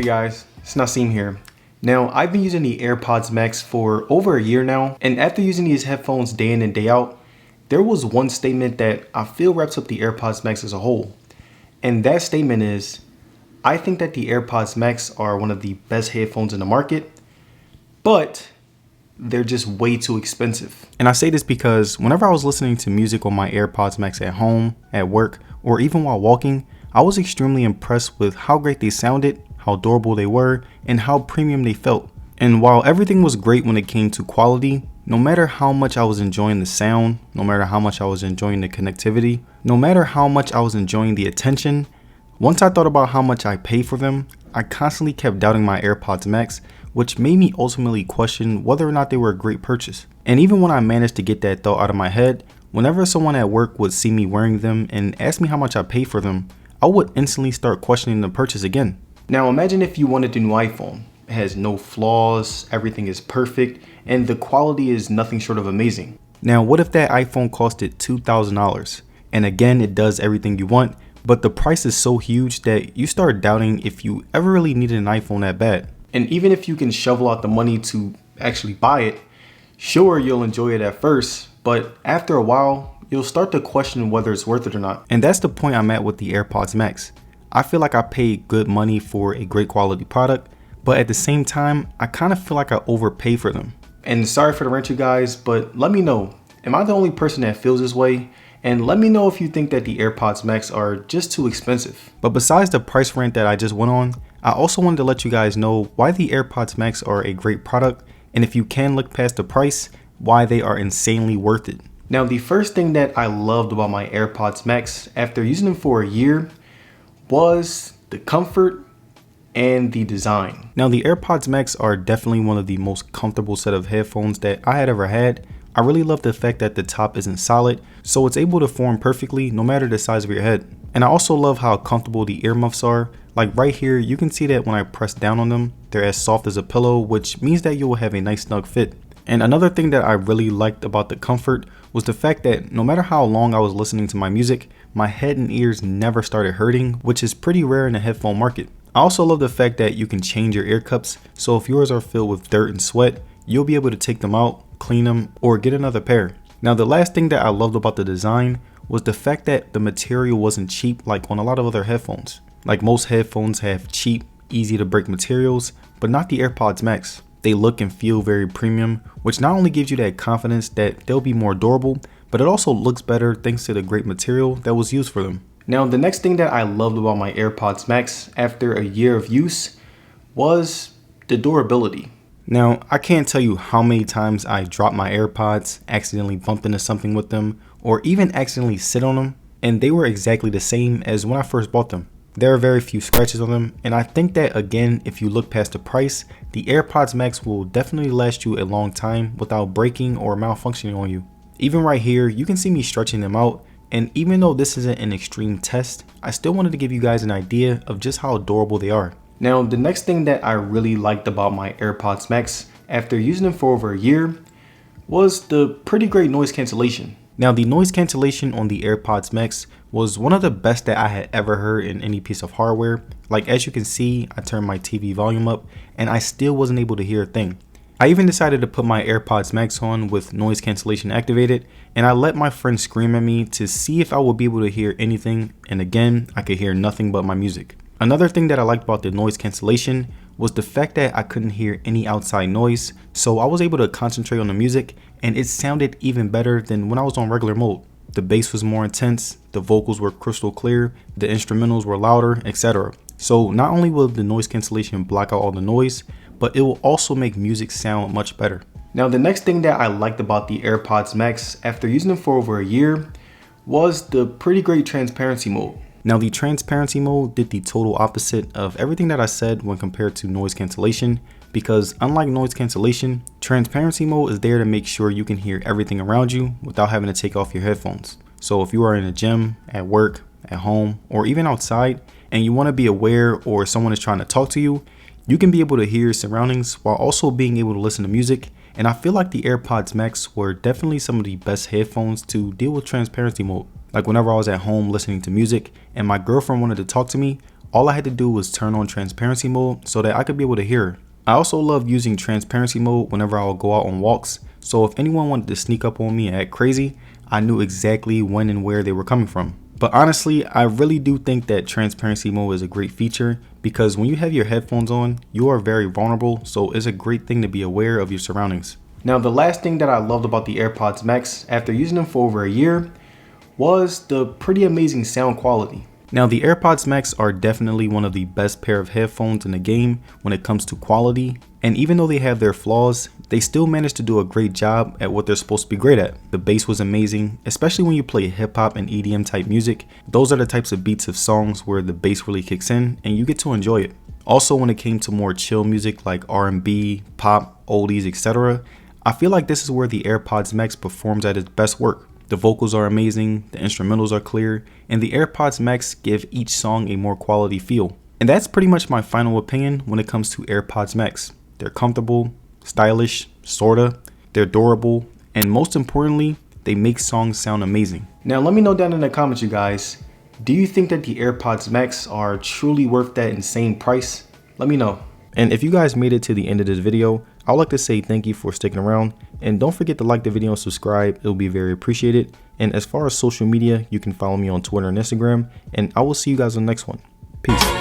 guys, it's Naseem here. Now, I've been using the AirPods Max for over a year now, and after using these headphones day in and day out, there was one statement that I feel wraps up the AirPods Max as a whole. And that statement is, I think that the AirPods Max are one of the best headphones in the market, but they're just way too expensive. And I say this because whenever I was listening to music on my AirPods Max at home, at work, or even while walking, I was extremely impressed with how great they sounded, how durable they were, and how premium they felt. And while everything was great when it came to quality, no matter how much I was enjoying the sound, no matter how much I was enjoying the connectivity, no matter how much I was enjoying the attention, once I thought about how much I paid for them, I constantly kept doubting my AirPods Max, which made me ultimately question whether or not they were a great purchase. And even when I managed to get that thought out of my head, whenever someone at work would see me wearing them and ask me how much I paid for them, I would instantly start questioning the purchase again. Now imagine if you wanted the new iPhone. It has no flaws, everything is perfect, and the quality is nothing short of amazing. Now what if that iPhone costed $2,000? And again, it does everything you want, but the price is so huge that you start doubting if you ever really needed an iPhone that bad. And even if you can shovel out the money to actually buy it, sure, you'll enjoy it at first, but after a while, you'll start to question whether it's worth it or not. And that's the point I'm at with the AirPods Max. I feel like I paid good money for a great quality product, but at the same time, I kind of feel like I overpaid for them. And sorry for the rant, you guys, but let me know, am I the only person that feels this way? And let me know if you think that the AirPods Max are just too expensive. But besides the price rant that I just went on, I also wanted to let you guys know why the AirPods Max are a great product, and if you can look past the price, why they are insanely worth it. Now, the first thing that I loved about my AirPods Max after using them for a year was the comfort and the design. Now, the AirPods Max are definitely one of the most comfortable set of headphones that I had ever had. I really love the fact that the top isn't solid, so it's able to form perfectly no matter the size of your head. And I also love how comfortable the earmuffs are. Like right here, you can see that when I press down on them, they're as soft as a pillow, which means that you will have a nice snug fit. And another thing that I really liked about the comfort was the fact that no matter how long I was listening to my music, my head and ears never started hurting, which is pretty rare in the headphone market. I also love the fact that you can change your ear cups, so if yours are filled with dirt and sweat, you'll be able to take them out, clean them, or get another pair. Now, the last thing that I loved about the design was the fact that the material wasn't cheap like on a lot of other headphones. Like most headphones have cheap, easy to break materials, but not the AirPods Max. They look and feel very premium, which not only gives you that confidence that they'll be more durable, but it also looks better thanks to the great material that was used for them. Now, the next thing that I loved about my AirPods Max after a year of use was the durability. Now, I can't tell you how many times I dropped my AirPods, accidentally bumped into something with them, or even accidentally sit on them, and they were exactly the same as when I first bought them. There are very few scratches on them, and I think that again, if you look past the price, the AirPods Max will definitely last you a long time without breaking or malfunctioning on you. Even right here, you can see me stretching them out, and even though this isn't an extreme test, I still wanted to give you guys an idea of just how durable they are. Now, the next thing that I really liked about my AirPods Max after using them for over a year was the pretty great noise cancellation. Now, the noise cancellation on the AirPods Max was one of the best that I had ever heard in any piece of hardware. Like, as you can see, I turned my TV volume up and I still wasn't able to hear a thing. I even decided to put my AirPods Max on with noise cancellation activated, and I let my friend scream at me to see if I would be able to hear anything, and again, I could hear nothing but my music. Another thing that I liked about the noise cancellation was the fact that I couldn't hear any outside noise, so I was able to concentrate on the music, and it sounded even better than when I was on regular mode. The bass was more intense, the vocals were crystal clear, the instrumentals were louder, etc. So not only will the noise cancellation block out all the noise, but it will also make music sound much better. Now, the next thing that I liked about the AirPods Max after using them for over a year was the pretty great transparency mode. Now, the transparency mode did the total opposite of everything that I said when compared to noise cancellation, because unlike noise cancellation, transparency mode is there to make sure you can hear everything around you without having to take off your headphones. So if you are in a gym, at work, at home, or even outside, and you want to be aware or someone is trying to talk to you, you can be able to hear your surroundings while also being able to listen to music. And I feel like the AirPods Max were definitely some of the best headphones to deal with transparency mode. Like whenever I was at home listening to music and my girlfriend wanted to talk to me, All I had to do was turn on transparency mode so that I could be able to hear. I also love using transparency mode whenever I'll go out on walks, so if anyone wanted to sneak up on me and act crazy, I knew exactly when and where they were coming from. But honestly, I really do think that transparency mode is a great feature because when you have your headphones on, you are very vulnerable, so it's a great thing to be aware of your surroundings. Now, the last thing that I loved about the AirPods Max after using them for over a year was the pretty amazing sound quality. Now, the AirPods Max are definitely one of the best pair of headphones in the game when it comes to quality, and even though they have their flaws, they still manage to do a great job at what they're supposed to be great at. The bass was amazing, especially when you play hip hop and EDM type music. Those are the types of beats of songs where the bass really kicks in and you get to enjoy it. Also, when it came to more chill music like R&B, pop, oldies, etc., I feel like this is where the AirPods Max performs at its best work. The vocals are amazing, the instrumentals are clear, and the AirPods Max give each song a more quality feel. And that's pretty much my final opinion when it comes to AirPods Max. They're comfortable, stylish, sorta, they're durable, and most importantly, they make songs sound amazing. Now let me know down in the comments, you guys, do you think that the AirPods Max are truly worth that insane price? Let me know. And if you guys made it to the end of this video, I would like to say thank you for sticking around, and don't forget to like the video and subscribe. It'll be very appreciated. And as far as social media, you can follow me on Twitter and Instagram, and I will see you guys on the next one. Peace.